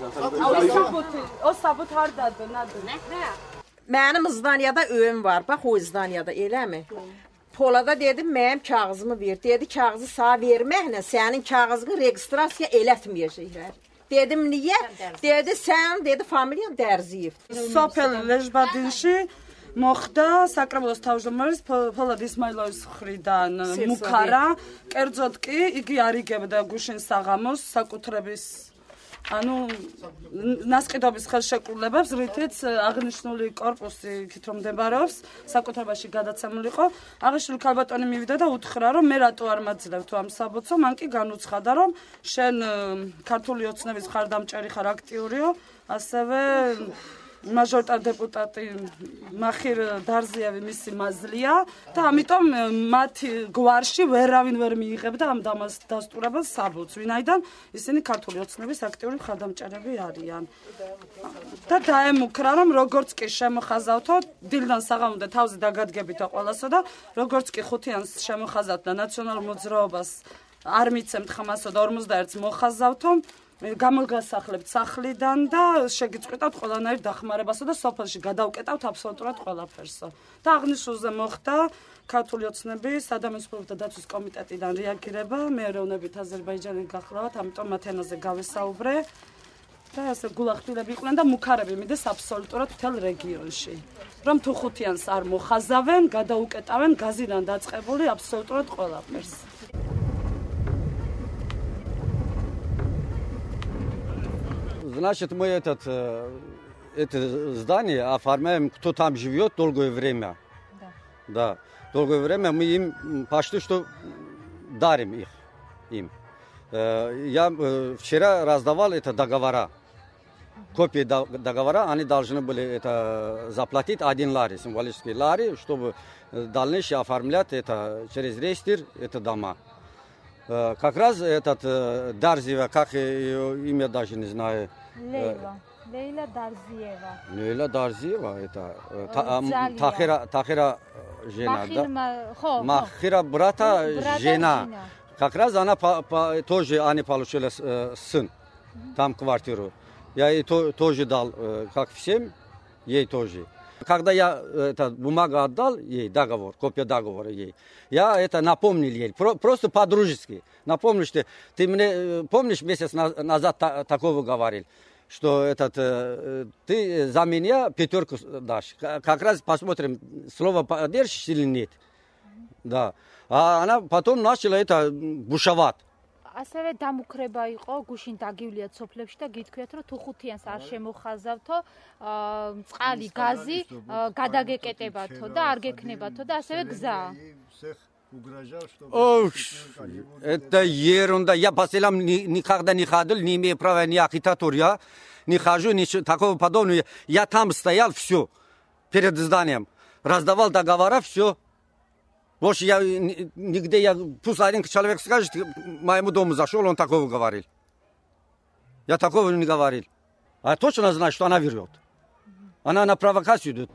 O sabut hardadır, nədir? Mənim zdaniyada öyüm var. Bax o zdaniyada, eləmi? Polada dedim, mənim kağızımı ver. Dedi, kağızı sağ verməklə sənin kağızını registrasiya elətməyəcəklər. Dedim, niyə? Dedi, sən, dedi, familiyan Dərziyev. Sopel Ležbadinში მოხდა საკრებულოს თავმჯდომარის ფოლად ისმაილოვის მხრიდან მუქარა, კერძოდ კი იგი არიგებდა გუშინ საღამოს საკუთრების ანუ ნასყიდობის ხელშეკრულებებს, რითიც აღნიშნული კორპუსი იქით რომ მდებარეობს, საკუთრებაში გადაცემულიყო. აღნიშნული ქალბატონი მივიდა და უთხრა, რომ მე რატო არ მაძლევ თუ ამ საბოცო, მან კი განუცხადა, რომ შენ ქართული ოცნების მხარდამჭერი ხარ, აქტიურიო, ასევე მაჟორიტარ დეპუტატი მახիր დარზიევი მისი მაზლია და ამიტომ მათი გვარში ვერავინ ვერ მიიღებდა ამ დასტურებელ საბუთს, ვინაიდან ისინი ქართული ოცნების აქტიური მხარდამჭერები არიან. და დაემუქრა, რომ როგორც კი შემოხაზავთო, დილიდან საღამომდე თავზე დაგადგებითო ყველასო და როგორც კი ხუთიანს შემოხაზავთ და ნაციონალურ მოძრაობას არ მიცემთ ხმასო და 51-ს მოხაზავთო, გამოგასახლებთ სახლიდან და შეგიწყვეტავთ ყველანაირ დახმარებასო და სოფელში გადავკეტავთ აბსოლუტურად ყველაფერსო. და აღნიშნულზე მოხდა ქართული ოცნების ადამიანის უფლებათა დაცვის კომიტეტიდან რეაგირება, მე ეროვნებით აზერბაიჯანი გახლავთ, ამიტომ მათ ენაზე გავესაუბრე და ასე გულახდილები იყვნენ და მუქარები მიდეს აბსოლუტურად მთელ რეგიონში. რომ თუ ხუთიანს არ მოხაზავენ, გადაუკეტავენ გაზიდან დაწყებული აბსოლუტურად ყველაფერს. Значит, мы это здание оформляем, кто там живет долгое время. Да. Долгое время мы им почти что дарим им. Я вчера раздавал это договора. Копии договора, они должны были это заплатить 1 лари, символический лари, чтобы дальнейшее оформлять это через реестр, это дома. Как раз этот Дарзиева, как ее имя даже не знаю. Лейла Дарзиева. Лейла Дарзиева, это Тахира жена, да? Махира брата жена. Как раз она тоже они получили сын, там квартиру. Я ей тоже дал, как всем, ей тоже. Когда я эту бумагу отдал ей, договор, копия договора ей, я это напомнил ей, просто по-дружески. Напомнил, что ты мне, помнишь, месяц назад такого говорил, что ты за меня 5 дашь. Как раз посмотрим, слово поддержишь или нет. Да. А она потом начала это бушевать. ასევე დამუქრება იყო გუშინ დაგივლიათ სოფლებში და გითქვიათ რომ თუ ხუთიანს არ შემოხაზავთო წყალი გაზი გადაგეკეტებათო და არ გექნებათო და ასევე გზა Это ерунда. Я по селам никогда не ходил, не имею права ни агитатория, не хожу, ничего такого подобного. Я там стоял, все, перед зданием, раздавал договора, все. Больше я нигде, пусть один человек скажет, моему дому зашел, он такого говорил. Я такого не говорил. А точно знаю, что она врет. Она на провокацию идет.